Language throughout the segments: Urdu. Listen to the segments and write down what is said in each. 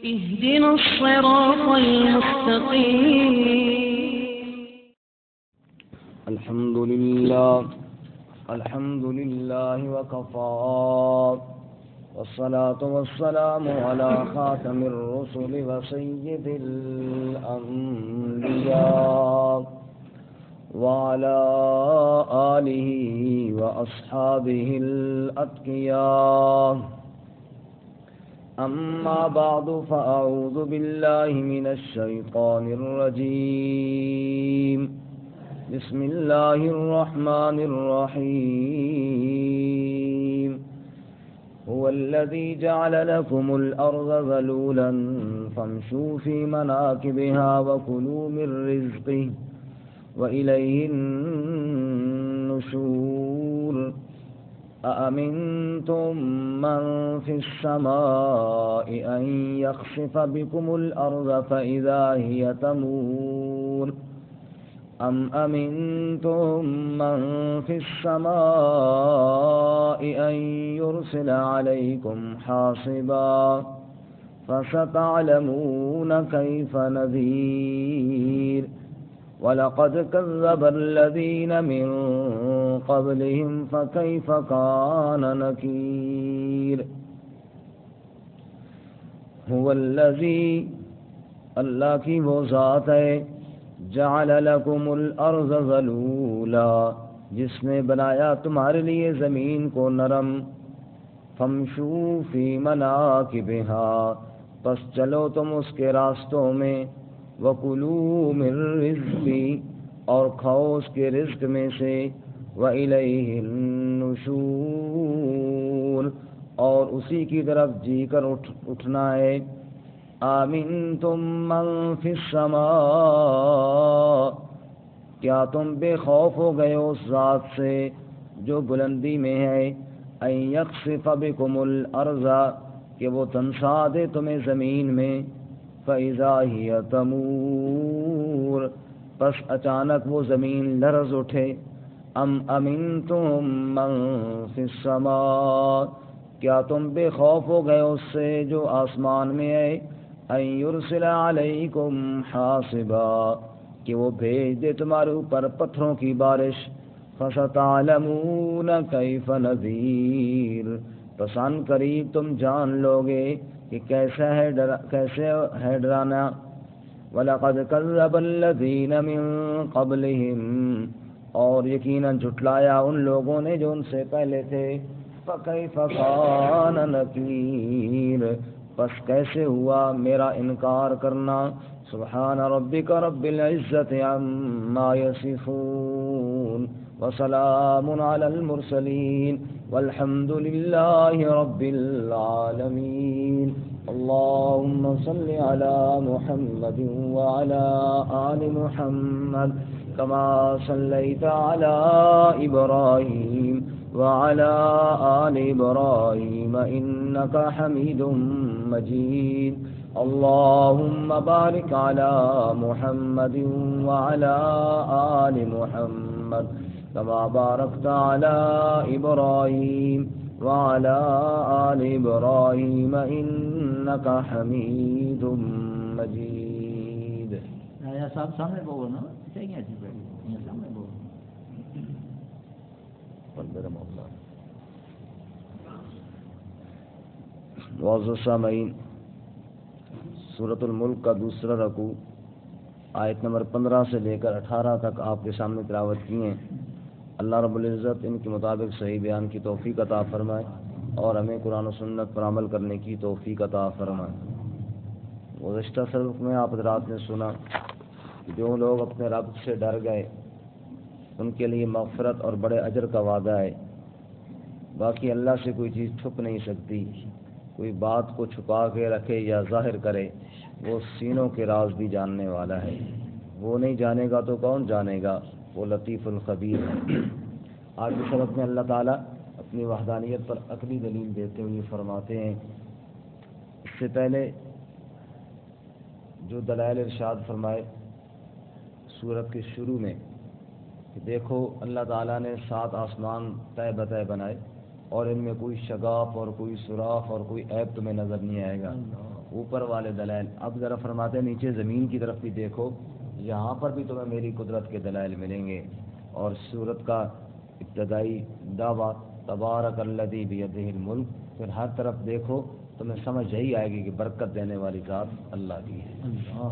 اهدنا الصراط المستقيم. الحمد لله وكفى والصلاة والسلام على خاتم الرسل وسيد الأنبياء وعلى آله وأصحابه الأتقياء. أما بعد فأعوذ بالله من الشيطان الرجيم. بسم الله الرحمن الرحيم. هو الذي جعل لكم الأرض ذلولا فامشوا في مناكبها وكلوا من رزقه وإليه النشور. أأمنتم من في السماء أن يخسف بكم الأرض فإذا هي تمور أم أمنتم من في السماء أن يرسل عليكم حاصبا فستعلمون كيف نذير. وَلَقَدْ كَذَّبَ الَّذِينَ مِن قَبْلِهِمْ فَكَيْفَ كَانَ نَكِيرِ. هُوَ الَّذِي اللہ کی وہ ذات ہے جَعَلَ لَكُمُ الْأَرْضَ ذَلُولًا جس نے بنایا تمہارے لیے زمین کو نرم. فَامْشُوا فِي مَنَاكِبِهَا پس چلو تم اس کے راستوں میں. وَكُلُوا مِن رِزْقِهِ اور کھاؤ اس کے رزق میں سے. وَإِلَيْهِ النُّشُورُ اور اسی کی طرف جی کر اٹھنا ہے. آمنتم من فی السماء کیا تم بے خوف ہو گئے اس ذات سے جو بلندی میں ہے. ان یخسف بکم الارض کہ وہ تنسا دے تمہیں زمین میں. فَإِذَا هِيَ تَمُورُ پس اچانک وہ زمین لرز اٹھے. ام امنتم من فی السماء کیا تم بے خوف ہو گئے اس سے جو آسمان میں ہے. ان یرسل علیکم حاصبا کہ وہ بھیج دے تمہارے اوپر پتھروں کی بارش. فَسَتَعْلَمُونَ كَيْفَ نَذِيرٌ پس ان قریب تم جان لوگے کہ کیسے ہے ڈرانا. وَلَقَدْ كَذَّبَ الَّذِينَ مِن قَبْلِهِمْ اور یقیناً جھٹلایا ان لوگوں نے جو ان سے پہلے تھے. فَكَيْفَ كَانَ نَكِيرٌ پس کیسے ہوا میرا انکار کرنا. سبحان ربک رب العزت عما یصفون وسلام علی المرسلین والحمد للہ رب العالمین. اللهم صل على محمد وعلى آل محمد كما صليت على إبراهيم وعلى آل إبراهيم إنك حميد مجيد. اللهم بارك على محمد وعلى آل محمد كما باركت على إبراهيم وعلى آل إبراهيم إنك حميد مجيد. یا صاحب سامنے بولو نا چاہیے ایسی بیٹھ یہ سامنے بولو. معزز سامعین سورۃ الملک کا دوسرا رکوع آیت نمبر 15 سے لے کر 18 تک آپ کے سامنے تلاوت کی ہیں. اللہ رب العزت ان کے مطابق صحیح بیان کی توفیق عطا فرمائے اور ہمیں قرآن و سنت پر عمل کرنے کی توفیق عطا فرمائے. گزشتہ سبق میں آپ حضرات نے سنا کہ جو لوگ اپنے رب سے ڈر گئے ان کے لیے مغفرت اور بڑے اجر کا وعدہ ہے. باقی اللہ سے کوئی چیز چھپ نہیں سکتی. کوئی بات کو چھپا کے رکھے یا ظاہر کرے وہ سینوں کے راز بھی جاننے والا ہے. وہ نہیں جانے گا تو کون جانے گا. وہ لطیف الخبیر ہے. آج کے سبق میں اللہ تعالیٰ اپنی وحدانیت پر عقلی دلیل دیتے ہوئے فرماتے ہیں. اس سے پہلے جو دلائل ارشاد فرمائے سورت کے شروع میں کہ دیکھو اللہ تعالیٰ نے 7 آسمان طے بطے بنائے اور ان میں کوئی شگاف اور کوئی سوراخ اور کوئی عیب تمہیں نظر نہیں آئے گا. اوپر والے دلائل. اب ذرا فرماتے ہیں نیچے زمین کی طرف بھی دیکھو, یہاں پر بھی تمہیں میری قدرت کے دلائل ملیں گے. اور سورت کا ابتدائی دعویٰ تبارک الذی بیدہ الملک, پھر ہر طرف دیکھو تمہیں سمجھ یہی آئے گی کہ برکت دینے والی ذات اللہ کی ہے.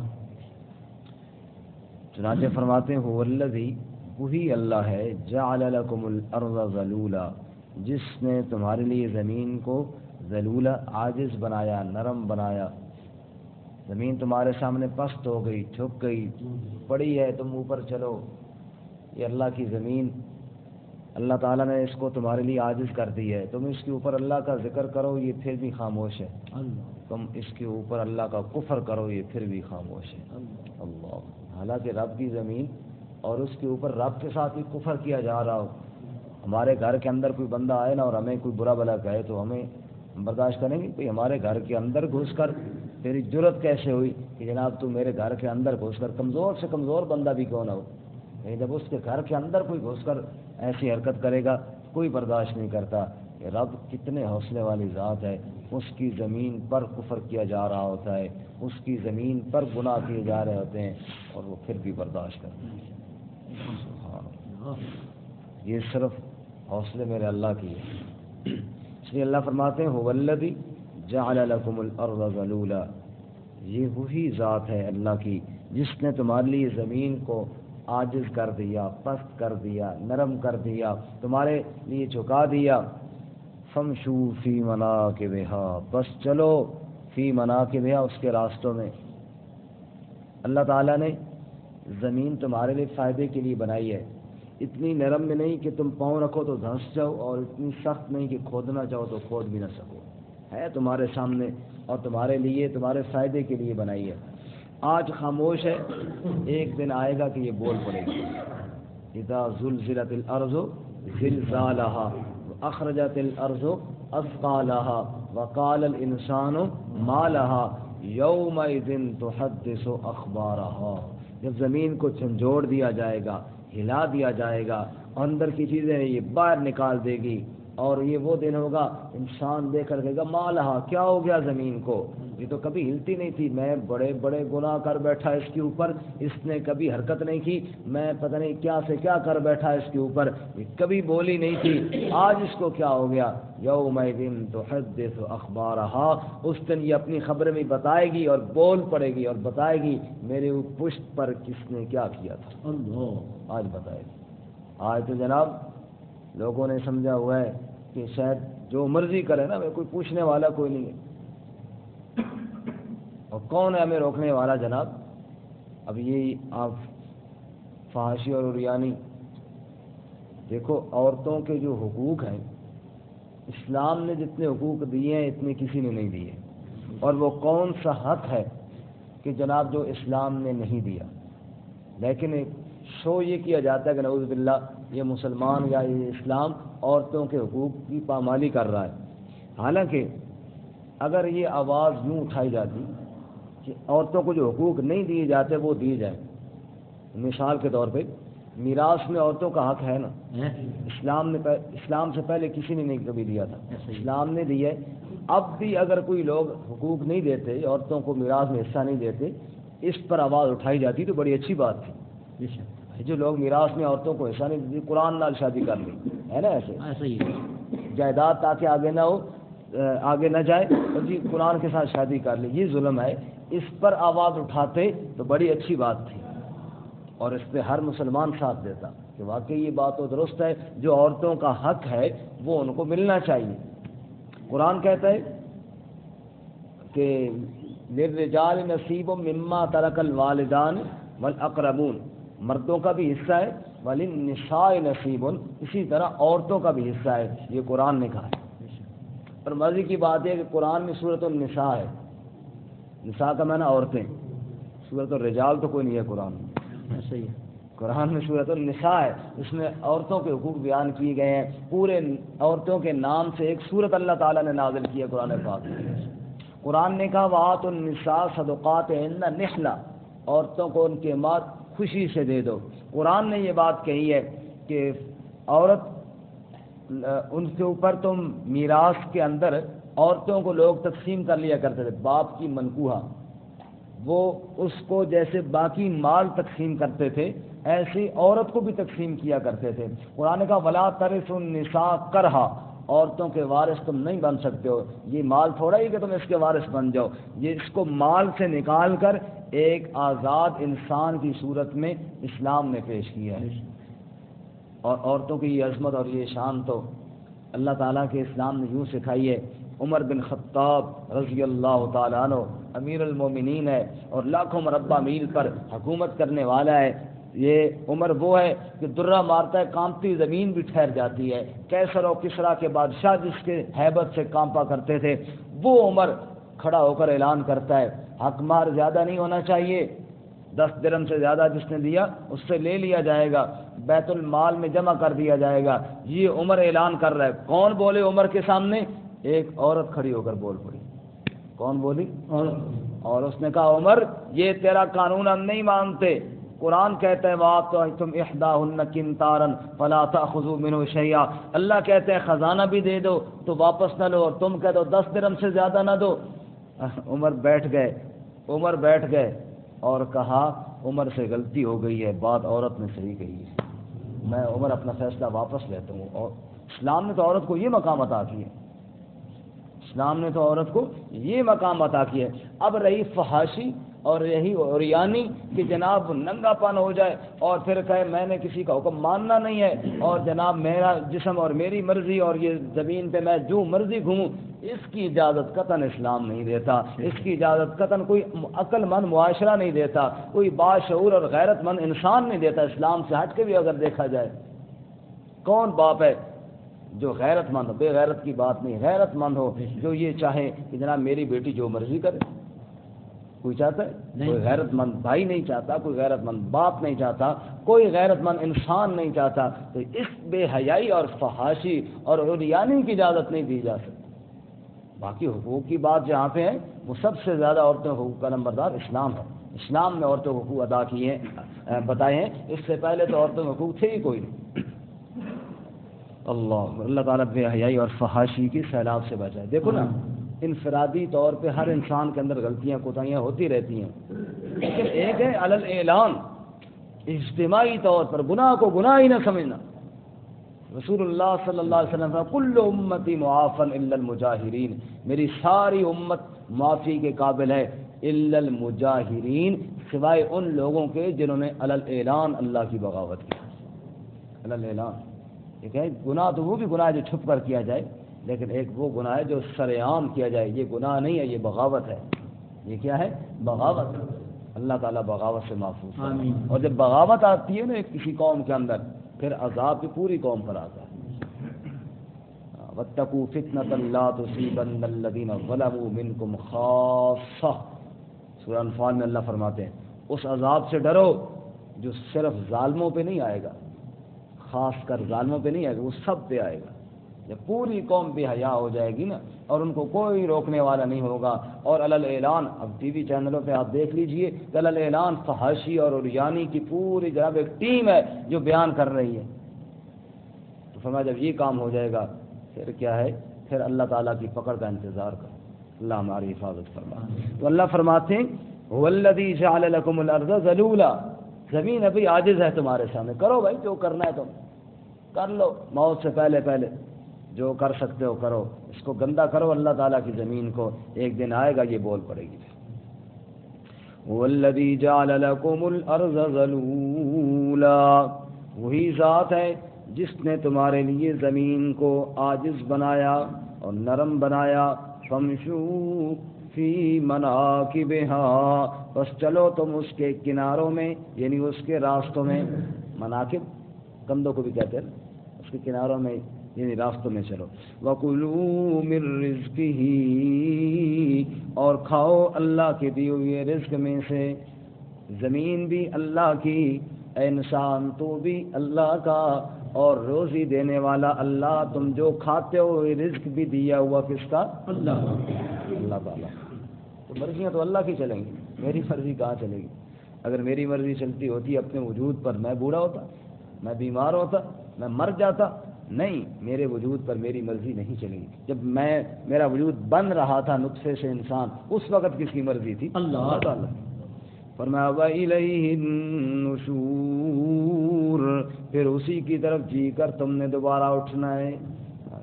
چنانچہ فرماتے ہیں هو الذی, وہی اللہ ہے, جعل لکم الارض ذلولا, جس نے تمہارے لیے زمین کو ذلولا عاجز بنایا, نرم بنایا. زمین تمہارے سامنے پست ہو گئی, جھک گئی, پڑی ہے, تم اوپر چلو. یہ اللہ کی زمین, اللہ تعالیٰ نے اس کو تمہارے لیے عاجز کر دی ہے. تم اس کے اوپر اللہ کا ذکر کرو, یہ پھر بھی خاموش ہے. تم اس کے اوپر اللہ کا کفر کرو, یہ پھر بھی خاموش ہے. اللہ, حالانکہ رب کی زمین اور اس کے اوپر رب کے ساتھ ہی کفر کیا جا رہا ہو. ہمارے گھر کے اندر کوئی بندہ آئے نا اور ہمیں کوئی برا بلا کہے تو ہمیں برداشت کریں گے؟ کوئی ہمارے گھر کے اندر گھس کر, تیری جرت کیسے ہوئی کہ جناب تو میرے گھر کے اندر گھس کر, کمزور سے کمزور بندہ بھی کیوں نہ ہو, لیکن جب اس کے گھر کے اندر کوئی گھس کر ایسی حرکت کرے گا کوئی برداشت نہیں کرتا. کہ رب کتنے حوصلے والی ذات ہے, اس کی زمین پر کفر کیا جا رہا ہوتا ہے, اس کی زمین پر گناہ کیے جا رہے ہوتے ہیں اور وہ پھر بھی برداشت کرتے ہیں. یہ صرف حوصلے میرے اللہ کی ہے. اس لیے اللہ فرماتے ہیں هو الذی جعل لکم الارض ذلولا, یہ وہی ذات ہے اللہ کی جس نے تمہارے لیے زمین کو عاجز کر دیا, پست کر دیا, نرم کر دیا, تمہارے لیے جھکا دیا. فمشوا فی مناکبہا, بس چلو فی مناکبہا, اس کے راستوں میں. اللہ تعالیٰ نے زمین تمہارے لیے فائدے کے لیے بنائی ہے. اتنی نرم میں نہیں کہ تم پاؤں رکھو تو دھنس جاؤ, اور اتنی سخت نہیں کہ کھودنا چاہو تو کھود بھی نہ سکو. ہے تمہارے سامنے اور تمہارے لیے, تمہارے فائدے کے لیے بنائی ہے. آج خاموش ہے, ایک دن آئے گا کہ یہ بول پڑے گی. اذا زلزلت الارض زلزالہا واخرجت الارض اثقالہا وقال الانسان ما لہا یومئذ تحدث اخبارہا. جب زمین کو جھنجھوڑ دیا جائے گا, ہلا دیا جائے گا, اندر کی چیزیں یہ باہر نکال دے گی, اور یہ وہ دن ہوگا انسان دیکھ کر کہے گا ما لہا, کیا ہو گیا زمین کو, یہ تو کبھی ہلتی نہیں تھی, میں بڑے بڑے گناہ کر بیٹھا اس کے اوپر, اس نے کبھی حرکت نہیں کی, میں پتہ نہیں کیا سے کیا کر بیٹھا اس کے اوپر, یہ کبھی بولی نہیں تھی, آج اس کو کیا ہو گیا. یومئذ تحدث اخبارہا, اس دن یہ اپنی خبریں بھی بتائے گی اور بول پڑے گی اور بتائے گی میرے پشت پر کس نے کیا کیا تھا. آج بتائے گی. آج تو جناب لوگوں نے سمجھا ہوا ہے کہ شاید جو مرضی کرے نا, میں کوئی پوچھنے والا کوئی نہیں ہے, اور کون ہے ہمیں روکنے والا جناب. اب یہ آپ فحاشی اور عریانی دیکھو, عورتوں کے جو حقوق ہیں, اسلام نے جتنے حقوق دیے ہیں اتنے کسی نے نہیں دیے. اور وہ کون سا حق ہے کہ جناب جو اسلام نے نہیں دیا, لیکن شو یہ کیا جاتا ہے کہ نعوذ باللہ یہ مسلمان یا یہ اسلام عورتوں کے حقوق کی پامالی کر رہا ہے. حالانکہ اگر یہ آواز یوں اٹھائی جاتی کہ عورتوں کو جو حقوق نہیں دیے جاتے وہ دیے جائیں. مثال کے طور پہ میراث میں عورتوں کا حق ہے نا, اسلام سے پہلے کسی نے نہیں کبھی دیا تھا, اسلام نے دیا ہے. اب بھی اگر کوئی لوگ حقوق نہیں دیتے, عورتوں کو میراث میں حصہ نہیں دیتے, اس پر آواز اٹھائی جاتی تو بڑی اچھی بات تھی. جو لوگ میراث میں عورتوں کو حصہ نہیں دیتے, قرآن نال شادی کر لی ہے نا, ایسے ہی جائیداد تاکہ آگے نہ ہو, آگے نہ جائے, اور جی قرآن کے ساتھ شادی کر لی, یہ ظلم ہے. اس پر آواز اٹھاتے تو بڑی اچھی بات تھی, اور اس پہ ہر مسلمان ساتھ دیتا کہ واقعی یہ بات تو درست ہے, جو عورتوں کا حق ہے وہ ان کو ملنا چاہیے. قرآن کہتا ہے کہ للرجال نصیب مما ترک الوالدان والاقربون, مردوں کا بھی حصہ ہے, وللنساء نصیب, اسی طرح عورتوں کا بھی حصہ ہے, یہ قرآن نے کہا ہے. اور مزے کی بات ہے کہ قرآن میں سورۃ النساء ہے, نساء کا معنی عورتیں, سورۃ الرجال تو کوئی نہیں ہے قرآن میں. صحیح ہے, قرآن میں سورۃ النساء ہے, اس میں عورتوں کے حقوق بیان کیے گئے ہیں. پورے عورتوں کے نام سے ایک سورۃ اللہ تعالیٰ نے نازل کی ہے قرآن پاک میں. قرآن نے کہا وآتوا النساء صدقاتہن نحلہ, عورتوں کو ان کے مال خوشی سے دے دو. قرآن نے یہ بات کہی ہے کہ عورت ان کے اوپر تم میراث کے اندر عورتوں کو لوگ تقسیم کر لیا کرتے تھے، باپ کی منکوحہ وہ اس کو جیسے باقی مال تقسیم کرتے تھے ایسی عورت کو بھی تقسیم کیا کرتے تھے۔ قرآن کا ولا ترث النساء کرہا، عورتوں کے وارث تم نہیں بن سکتے ہو، یہ مال تھوڑا ہی کہ تم اس کے وارث بن جاؤ، یہ اس کو مال سے نکال کر ایک آزاد انسان کی صورت میں اسلام نے پیش کیا ہے۔ اور عورتوں کی یہ عظمت اور یہ شان تو اللہ تعالیٰ کے اسلام نے یوں سکھائی ہے۔ عمر بن خطاب رضی اللہ تعالیٰ عنہ امیر المومنین ہے اور لاکھوں مربع میل پر حکومت کرنے والا ہے۔ یہ عمر وہ ہے کہ درہ مارتا ہے کانپتی زمین بھی ٹھہر جاتی ہے۔ کیسر و کسریٰ کے بادشاہ جس کے ہیبت سے کانپا کرتے تھے، وہ عمر کھڑا ہو کر اعلان کرتا ہے حق مار زیادہ نہیں ہونا چاہیے، 10 درہم سے زیادہ جس نے دیا اس سے لے لیا جائے گا، بیت المال میں جمع کر دیا جائے گا۔ یہ عمر اعلان کر رہا ہے۔ کون بولے عمر کے سامنے؟ ایک عورت کھڑی ہو کر بول پڑی۔ کون بولی؟ اور اس نے کہا عمر یہ تیرا قانون ہم نہیں مانتے، قرآن کہتا ہے وَآتَيْتُمْ إِحْدَاهُنَّ قِنْطَارًا فَلَا تَأْخُذُوا مِنْهُ شَيْئًا، اللہ کہتے ہیں خزانہ بھی دے دو تو واپس نہ لو، اور تم کہہ دو 10 درہم سے زیادہ نہ دو۔ عمر بیٹھ گئے اور کہا عمر سے غلطی ہو گئی ہے، بات عورت نے صحیح کہی ہے، میں عمر اپنا فیصلہ واپس لیتا ہوں۔ اور اسلام نے تو عورت کو یہ مقام عطا کیا ہے، اسلام نے تو عورت کو یہ مقام عطا کیا ہے۔ اب رہی فحاشی اور یہی عریانی کہ جناب ننگا پن ہو جائے اور پھر کہے میں نے کسی کا حکم ماننا نہیں ہے، اور جناب میرا جسم اور میری مرضی، اور یہ زمین پہ میں جو مرضی گھوموں، اس کی اجازت قطعاً اسلام نہیں دیتا، اس کی اجازت قطعاً کوئی عقل مند معاشرہ نہیں دیتا، کوئی باشعور اور غیرت مند انسان نہیں دیتا۔ اسلام سے ہٹ کے بھی اگر دیکھا جائے کون باپ ہے جو غیرت مند ہو؟ بے غیرت کی بات نہیں، غیرت مند ہو جو یہ چاہے کہ جناب میری بیٹی جو مرضی کرے۔ کوئی چاہتا ہے؟ کوئی غیرت مند بھائی نہیں چاہتا، کوئی غیرت مند باپ نہیں چاہتا، کوئی غیرت مند انسان نہیں چاہتا۔ تو اس بے حیائی اور فحاشی اور عریانی کی اجازت نہیں دی جا سکتی۔ باقی حقوق کی بات جہاں پہ ہے وہ سب سے زیادہ عورتوں کے حقوق کا نمبردار اسلام ہے۔ اسلام نے عورتوں کو حقوق ادا کیے ہیں، بتائے ہیں، اس سے پہلے تو عورتوں کے حقوق تھے ہی کوئی نہیں۔ اللہ تعالیٰ بے حیائی اور فحاشی کی سیلاب سے بچائے۔ دیکھو نا، انفرادی طور پہ ہر انسان کے اندر غلطیاں کوتاہیاں ہوتی رہتی ہیں، لیکن ایک ہے علی الاعلان، اجتماعی طور پر گناہ کو گناہ ہی نہ سمجھنا۔ رسول اللہ صلی اللہ علیہ وسلم نے کل امتی معافن الا المجاہرین، میری ساری امت معافی کے قابل ہے الا المجاہرین، سوائے ان لوگوں کے جنہوں نے علی الاعلان اللہ کی بغاوت کی۔ علی الاعلان ایک ہے گناہ، تو وہ بھی گناہ جو چھپ کر کیا جائے، لیکن ایک وہ گناہ ہے جو سر عام کیا جائے، یہ گناہ نہیں ہے، یہ بغاوت ہے۔ یہ کیا ہے؟ بغاوت۔ اللہ تعالیٰ بغاوت سے محفوظ ہے۔ اور جب بغاوت آتی ہے نا کسی قوم کے اندر، پھر عذاب بھی پوری قوم پر آتا ہے۔ وَاتَّقُوا فِتْنَةً لَا تُصِيبَنَّ الَّذِينَ ظَلَمُوا مِنْكُمْ خَاصَّةً، سورہ انفال میں اللہ فرماتے ہیں اس عذاب سے ڈرو جو صرف ظالموں پہ نہیں آئے گا، خاص کر ظالموں پہ نہیں آئے گا، وہ سب پہ آئے گا۔ جب پوری قوم بے حیا ہو جائے گی نا اور ان کو کوئی روکنے والا نہیں ہوگا، اور علی الاعلان، اب ٹی وی چینلوں پہ آپ دیکھ لیجئے کہ علی الاعلان فحاشی اور عریانی کی پوری جناب ایک ٹیم ہے جو بیان کر رہی ہے۔ تو فرمایا جب یہ کام ہو جائے گا پھر کیا ہے؟ پھر اللہ تعالیٰ کی پکڑ کا انتظار کرو، اللہ ہماری حفاظت فرما۔ تو اللہ فرماتے ہیں هو الذی جعل لکم الارض ذلولا، زمین ابھی عاجز ہے تمہارے سامنے، کرو بھائی جو کرنا ہے تم کر لو، موت سے پہلے پہلے جو کر سکتے ہو کرو، اس کو گندا کرو اللہ تعالیٰ کی زمین کو، ایک دن آئے گا یہ بول پڑے گی۔ هو الذی جعل لکم الارض ذلولا، وہی ذات ہے جس نے تمہارے لیے زمین کو عاجز بنایا اور نرم بنایا۔ فامشوا فی مناکبہا، بس چلو تم اس کے کناروں میں، یعنی اس کے راستوں میں۔ مناکب کندھوں کو بھی کہتے ہیں، اس کے کناروں میں یعنی راستوں میں چلو۔ وَكُلُوا مِن رِزْقِهِ، اور کھاؤ اللہ کے دیے ہوئے رزق میں سے۔ زمین بھی اللہ کی، اے انسان تو بھی اللہ کا، اور روزی دینے والا اللہ، تم جو کھاتے ہو رزق بھی دیا ہوا کس کا؟ اللہ تعالیٰ۔ تو مرضیاں تو اللہ کی چلیں گی، میری مرضی کہاں چلے گی؟ اگر میری مرضی چلتی ہوتی اپنے وجود پر، میں بوڑھا ہوتا، میں بیمار ہوتا، میں مر جاتا، نہیں، میرے وجود پر میری مرضی نہیں چلی. جب میرا وجود بن رہا تھا نطفے سے انسان، اس وقت کس کی مرضی تھی؟ اللہ تعالیٰ. فرمایا وَإِلَيْهِ النُّشُورُ، پھر اسی کی طرف جی کر تم نے دوبارہ اٹھنا ہے.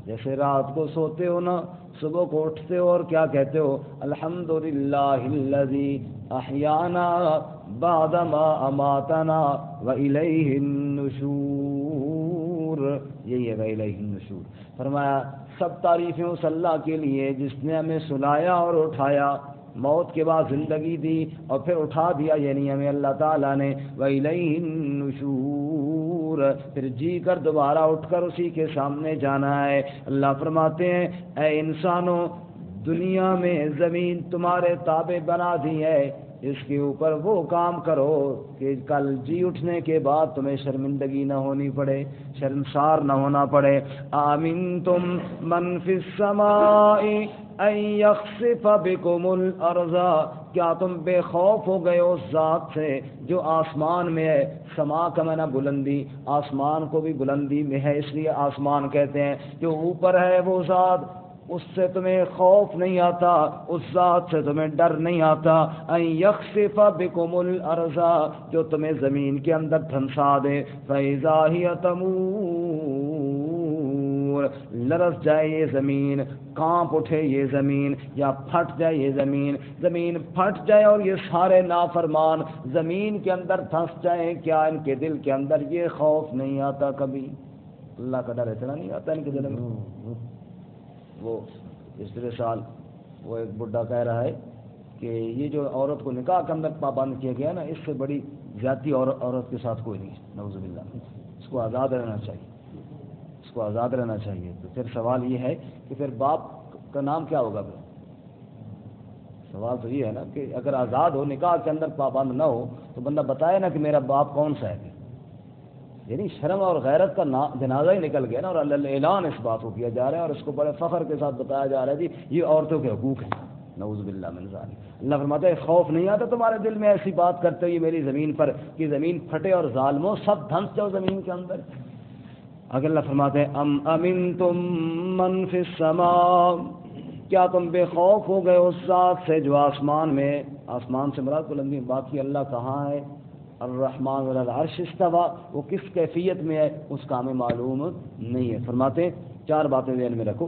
جیسے رات کو سوتے ہو نا، صبح کو اٹھتے ہو اور کیا کہتے ہو؟ الحمدللہ الذی احیانا بعدما اماتنا وإلیہ النشور. یہی ہے وإلیہ النشور. فرمایا سب تعریفیں اس اللہ کے لیے جس نے ہمیں سلایا اور اٹھایا، موت کے بعد زندگی دی اور پھر اٹھا دیا، یعنی ہمیں اللہ تعالیٰ نے. وإلیہ النشور، پھر جی کر دوبارہ اٹھ کر اسی کے سامنے جانا ہے. اللہ فرماتے ہیں اے انسانوں، دنیا میں زمین تمہارے تابع بنا دی ہے، اس کے اوپر وہ کام کرو کہ کل جی اٹھنے کے بعد تمہیں شرمندگی نہ ہونی پڑے، شرمسار نہ ہونا پڑے. آمنتم من فی السماء ان یخسف بکم الارض، کیا تم بے خوف ہو گئے اس ذات سے جو آسمان میں ہے؟ سما کا معنی بلندی، آسمان کو بھی بلندی میں ہے، اس لیے آسمان کہتے ہیں. جو اوپر ہے وہ ذات، اس سے تمہیں خوف نہیں آتا، اس ذات سے تمہیں ڈر نہیں آتا. ان یخسف بکم الارض، جو تمہیں زمین کے اندر دھنسا دے. فاذا ہی تمور، لرز جائے یہ زمین، کانپ اٹھے یہ زمین، یا پھٹ جائے یہ زمین. زمین پھٹ جائے اور یہ سارے نافرمان زمین کے اندر دھنس جائیں، کیا ان کے دل کے اندر یہ خوف نہیں آتا کبھی؟ اللہ کا ڈر اتنا نہیں آتا ان کے دل میں؟ وہ پچھلے سال وہ ایک بڈھا کہہ رہا ہے کہ یہ جو عورت کو نکاح کے اندر پابند کیا گیا نا، اس سے بڑی زیادتی عورت کے ساتھ کوئی نہیں. نعوذ باللہ. اس کو آزاد رہنا چاہیے، اس کو آزاد رہنا چاہیے. تو پھر سوال یہ ہے کہ پھر باپ کا نام کیا ہوگا؟ پھر سوال تو یہ ہے نا کہ اگر آزاد ہو، نکاح کے اندر پابند نہ ہو، تو بندہ بتائے نا کہ میرا باپ کون سا ہے. یعنی شرم اور غیرت کا جنازہ ہی نکل گیا نا، اور اعلان اس بات کو کیا جا رہا ہے اور اس کو بڑے فخر کے ساتھ بتایا جا رہا ہے جی یہ عورتوں کے حقوق ہیں. نعوذ باللہ من ذالک. اللہ فرماتا ہے خوف نہیں آتا تمہارے دل میں ایسی بات کرتے ہوئے میری زمین پر کہ زمین پھٹے اور ظالموں سب دھنس جاؤ زمین کے اندر؟ اگر اللہ فرماتے ہیں ام امنتم من فی السماء، کیا تم بے خوف ہو گئے اس ذات سے جو آسمان میں، آسمان سے مراد بلندی. باقی اللہ کہاں ہے؟ الرحمن علی العرش استوى، وہ کس کیفیت میں ہے اس کا ہمیں معلوم نہیں ہے. فرماتے ہیں چار باتیں ذہن میں رکھو.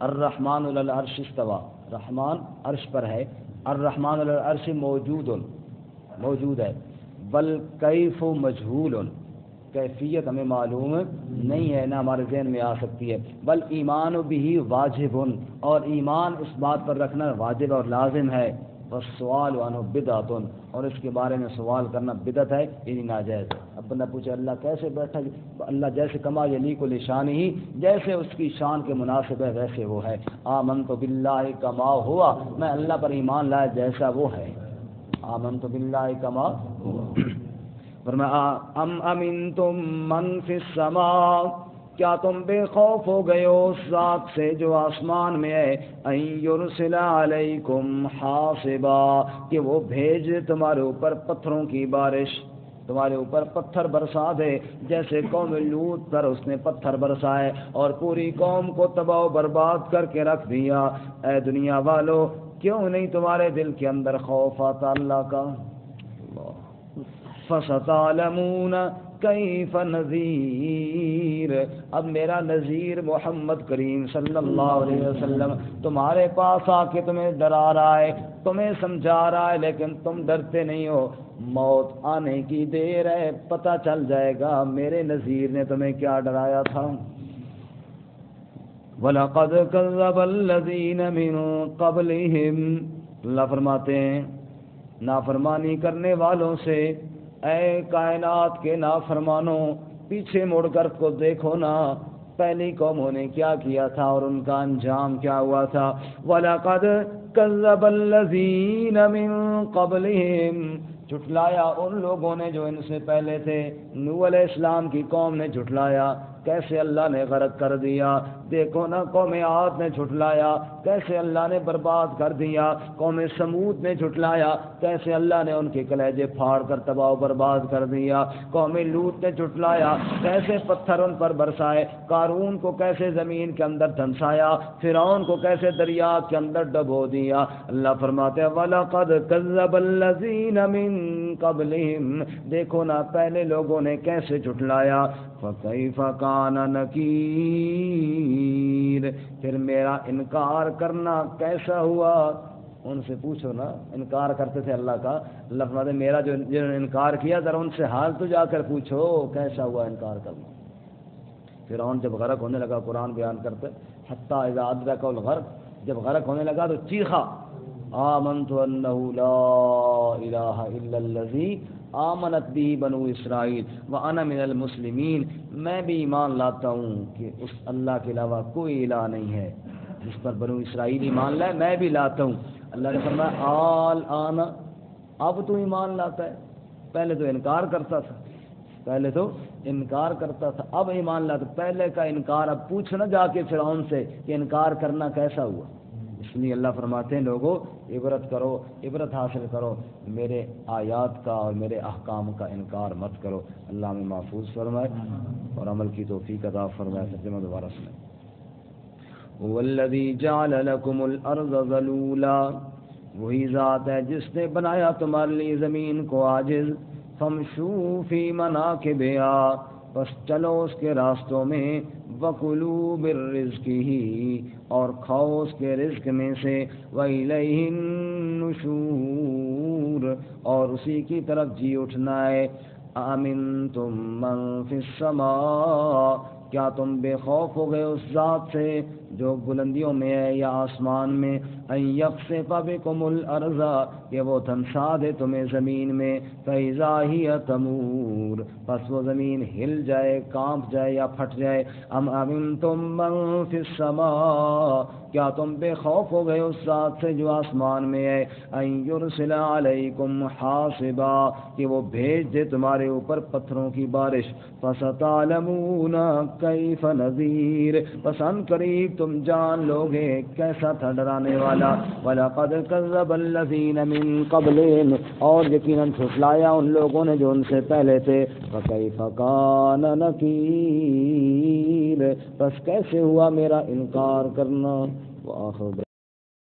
الرحمن علی العرش استوى، رحمان عرش پر ہے. الرحمن علی العرش موجود ہے. بل کیف مجہول، کیفیت ہمیں معلوم نہیں ہے، نہ ہمارے ذہن میں آ سکتی ہے. بل ایمان بھی واجب، اور ایمان اس بات پر رکھنا واجب اور لازم ہے. والسؤال عنہ بدعۃ، اور اس کے بارے میں سوال کرنا بدعت ہے، یعنی ناجائز ہے. اب بندہ پوچھے اللہ کیسے بیٹھا؟ اللہ جیسے کما یلیق لشان ہی، جیسے اس کی شان کے مناسب ہے ویسے وہ ہے. آمنت باللہ کما ہوا، میں اللہ پر ایمان لایا جیسا وہ ہے. آمنت باللہ کما ہوا. فرمایا ام امنتم من فی السماء، کیا تم بے خوف ہو گئے ہو اس ذات سے جو آسمان میں ہے؟ ان یرسل علیکم حاصبا، کہ وہ بھیج تمہارے اوپر پتھروں کی بارش، تمہارے اوپر پتھر برسا دے، جیسے قوم لوط پر اس نے پتھر برسائے اور پوری قوم کو تباہ و برباد کر کے رکھ دیا. اے دنیا والو، کیوں نہیں تمہارے دل کے اندر خوف آتا اللہ کا؟ فَسَتَعْلَمُونَ کیف نذیر، اب میرا نذیر محمد کریم صلی اللہ علیہ وسلم تمہارے پاس آ کے تمہیں ڈرا رہا ہے، تمہیں سمجھا رہا ہے، لیکن تم ڈرتے نہیں ہو. موت آنے کی دیر ہے، پتہ چل جائے گا میرے نذیر نے تمہیں کیا ڈرایا تھا. وَلَقَدْ كَذَّبَ الَّذِينَ مِن قَبْلِهِمْ، اللہ فرماتے ہیں نافرمانی کرنے والوں سے، اے کائنات کے نافرمانوں، پیچھے مڑ کر کو دیکھو نا، پہلی قوموں نے کیا کیا تھا اور ان کا انجام کیا ہوا تھا. وَلَقَدْ كَذَّبَ الَّذِينَ مِن قَبْلِهِمْ، جھٹلایا ان لوگوں نے جو ان سے پہلے تھے. نوح علیہ السلام کی قوم نے جھٹلایا. کیسے اللہ نے غرق کر دیا. دیکھو نا قوم عاد نے جھٹلایا کیسے اللہ نے برباد کر دیا. قوم سمود نے جھٹلایا کیسے اللہ نے ان کے کلیجے پھاڑ کر تباہ و برباد کر دیا. قوم لوط نے جھٹلایا کیسے پتھر ان پر برسائے. قارون کو کیسے زمین کے اندر دھنسایا. فرعون کو کیسے دریا کے اندر ڈبو دیا. اللہ فرماتے ہیں وَلَقَدْ كَذَّبَ الَّذِينَ مِن قَبْلِهِمْ. دیکھو نا پہلے لوگوں نے کیسے جھٹلایا. فَكَيْفَ كَانَ نَكِيرٌ. پھر میرا انکار کرنا کیسا ہوا. ان سے پوچھو نا, انکار کرتے تھے اللہ کا. اللہ فرماتے ہیں میرا جو جنہوں نے انکار کیا ذرا ان سے حال تو جا کر پوچھو کیسا ہوا انکار کرنا. فرعون جب غرق ہونے لگا, قرآن بیان کرتے حتی اذا ادرک الغرق, جب غرق ہونے لگا تو چیخا آمنت انہ لا الہ الا الذی آمنت بھی بنو اسرائیل وانا من المسلمین. میں بھی ایمان لاتا ہوں کہ اس اللہ کے علاوہ کوئی الہ نہیں ہے جس پر بنو اسرائیل ایمان لائے, میں بھی لاتا ہوں. اللہ نے فرمایا الآن, اب تو ایمان لاتا ہے. پہلے تو انکار کرتا تھا, پہلے تو انکار کرتا تھا, اب ایمان لاتا. پہلے کا انکار اب پوچھنا جا کے فرعون سے کہ انکار کرنا کیسا ہوا. اس لیے اللہ فرماتے ہیں لوگوں عبرت کرو, عبرت حاصل کرو, میرے آیات کا اور میرے احکام کا انکار مت کرو. اللہ ہمیں محفوظ فرمائے اور عمل کی توفیق عطا فرمائے. ترجمہ دوبارہ سنیں. والذی جعل لکم الارض ذلولا, وہی ذات ہے جس نے بنایا تمہارے لیے زمین کو عاجز. فامشوا فی مناکبہا, بس چلو اس کے راستوں میں. وَكُلُوا مِن اور کھاؤ اس کے رزق میں سے. وَإِلَيْهِ النُّشُورُ, اور اسی کی طرف جی اٹھنا ہے. أَأَمِنْتُم مَّن فِي السَّمَاءِ, کیا تم بے خوف ہو گئے اس ذات سے جو بلندیوں میں ہے یا آسمان میں. أَن يَخْسِفَ بِكُمُ الْأَرْضَ, کہ وہ دھنسا دے تمہیں زمین میں. فَإِذَا هِيَ تَمُورُ, پس وہ زمین ہل جائے, کانپ جائے یا پھٹ جائے. أَمْ أَمِنْتُم مَّن فِي السَّمَاءِ, کیا تم بے خوف ہو گئے اس ذات سے جو آسمان میں ہے. أَن يُرْسِلَ عَلَيْكُمْ حَاصِبًا, کہ وہ بھیج دے تمہارے اوپر پتھروں کی بارش. فَسَتَعْلَمُونَ كَيْفَ نَذِيرٌ, پس ان قریب تم جان لوگے کیسا تھا ڈرانے والا. وَلَقَدْ كَذَّبَ الَّذِينَ مِن قَبْلِهِمْ, اور یقیناً جھٹلایا ان لوگوں نے جو ان سے پہلے تھے. فَكَيْفَ كَانَ نَكِيرٌ, پس کیسے ہوا میرا انکار کرنا. وآخر